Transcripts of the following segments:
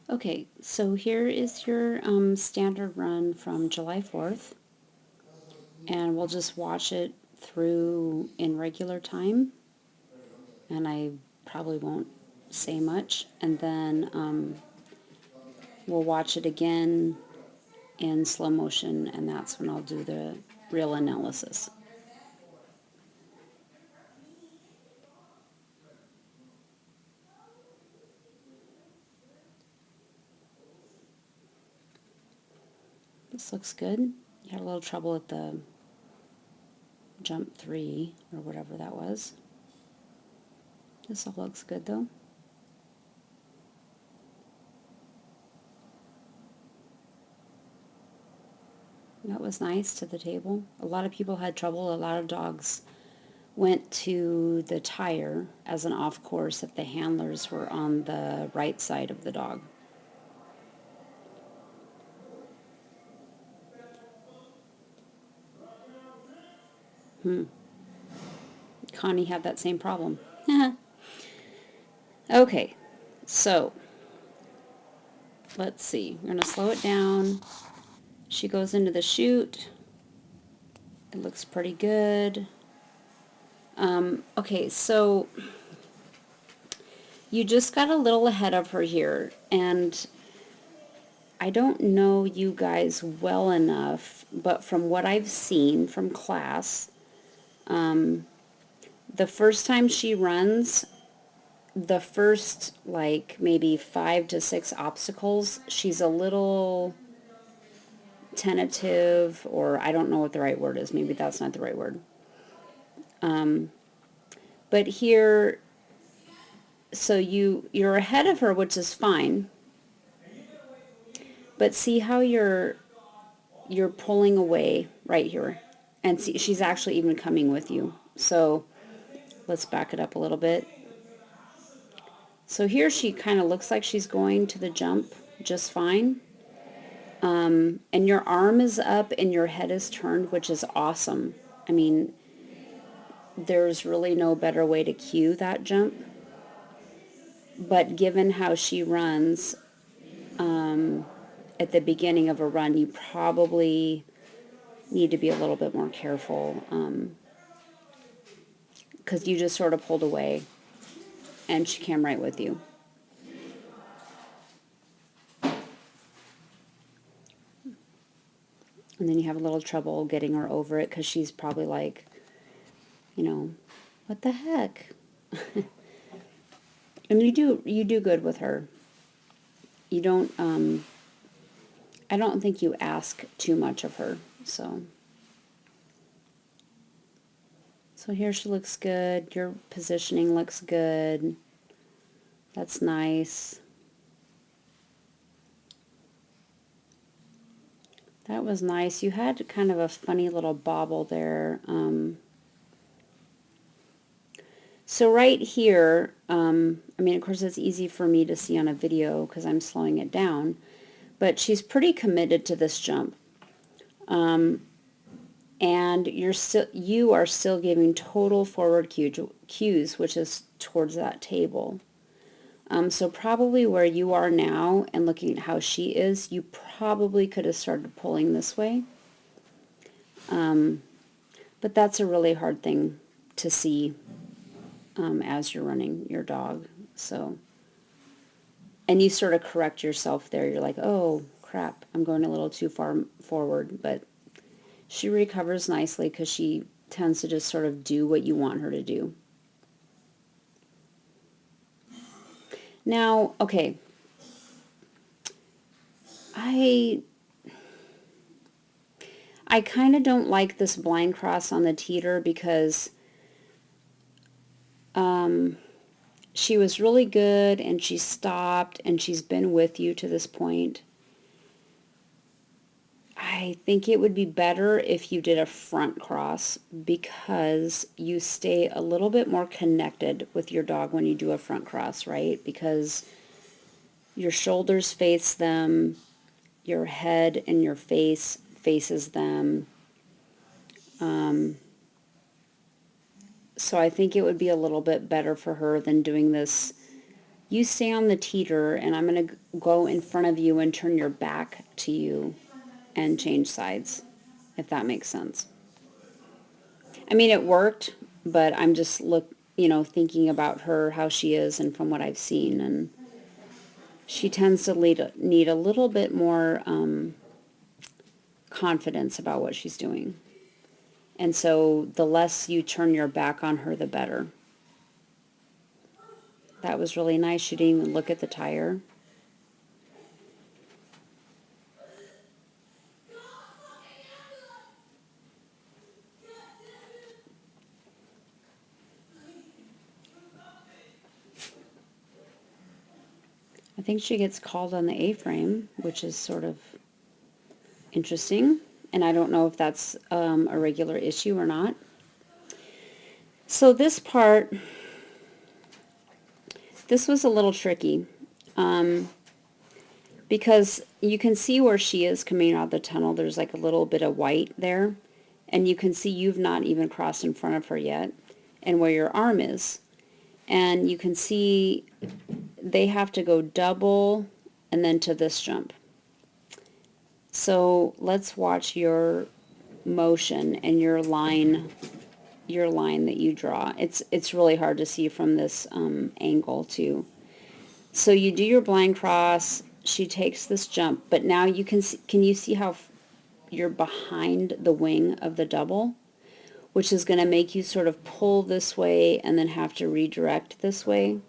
Okay, so here is your standard run from July 4th, and we'll just watch it through in regular time, and I probably won't say much, and then we'll watch it again in slow motion, and that's when I'll do the real analysis. This looks good. You had a little trouble at the jump 3 or whatever that was. This all looks good though. That was nice to the table. A lot of people had trouble. A lot of dogs went to the tire as an off course if the handlers were on the right side of the dog. Connie had that same problem. Okay, so let's see. We're going to slow it down. She goes into the chute. It looks pretty good. Okay, so you just got a little ahead of her here, and I don't know you guys well enough, but from what I've seen from class, the first time she runs, the first like maybe 5 to 6 obstacles, she's a little tentative, or I don't know what the right word is. Maybe that's not the right word. But here, so you're ahead of her, which is fine. But see how you're pulling away right here, and see, she's actually even coming with you. So let's back it up a little bit. So here she kind of looks like she's going to the jump just fine. And your arm is up and your head is turned, which is awesome. I mean, there's really no better way to cue that jump. But given how she runs at the beginning of a run, you probably need to be a little bit more careful because you just sort of pulled away and she came right with you. And then you have a little trouble getting her over it because she's probably like, you know, what the heck? And you do good with her. You don't I don't think you ask too much of her. So here she looks good. Your positioning looks good. That's nice. That was nice. You had kind of a funny little bobble there. So right here, I mean, of course, it's easy for me to see on a video because I'm slowing it down, but she's pretty committed to this jump. And you are still giving total forward cues, which is towards that table. So probably where you are now and looking at how she is, you probably could have started pulling this way. But that's a really hard thing to see as you're running your dog. So, and you sort of correct yourself there. You're like, oh crap, I'm going a little too far forward. But she recovers nicely because she tends to just sort of do what you want her to do. Now, okay, I kind of don't like this blind cross on the teeter because she was really good and she stopped and she's been with you to this point. I think it would be better if you did a front cross because you stay a little bit more connected with your dog when you do a front cross, right? Because your shoulders face them, your head and your face faces them. So I think it would be a little bit better for her than doing this. You stay on the teeter, and I'm going to go in front of you and turn your back to you and change sides, if that makes sense. I mean, it worked, but I'm just thinking about her, how she is, and from what I've seen, and she tends to need a little bit more confidence about what she's doing. And so the less you turn your back on her, the better. That was really nice. She didn't even look at the tire. I think she gets called on the A-frame, which is sort of interesting. And I don't know if that's a regular issue or not. So this part, this was a little tricky. Because you can see where she is coming out of the tunnel. There's like a little bit of white there. And you can see you've not even crossed in front of her yet. And where your arm is. And you can see they have to go double and then to this jump. So let's watch your motion and your line that you draw. It's really hard to see from this angle too. So you do your blind cross. She takes this jump, but now you can you see how you're behind the wing of the double, which is going to make you sort of pull this way and then have to redirect this way.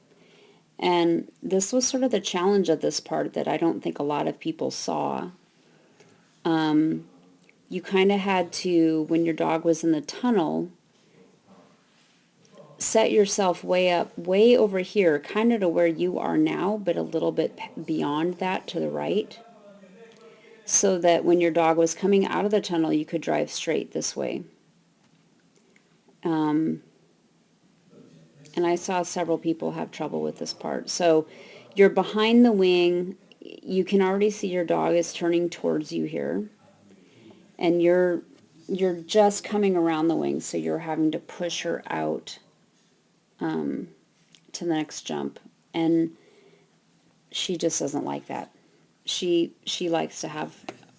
And this was sort of the challenge of this part that I don't think a lot of people saw. You kind of had to, when your dog was in the tunnel, set yourself way up, way over here, kind of to where you are now, but a little bit beyond that to the right, so that when your dog was coming out of the tunnel, you could drive straight this way. And I saw several people have trouble with this part. So you're behind the wing. You can already see your dog is turning towards you here. And you're just coming around the wing, so you're having to push her out to the next jump. And she just doesn't like that. She likes to have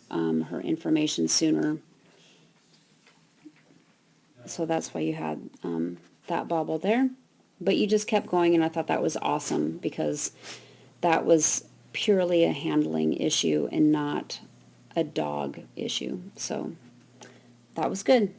her information sooner. So that's why you had that bobble there. But you just kept going, and I thought that was awesome because that was purely a handling issue and not a dog issue. So that was good.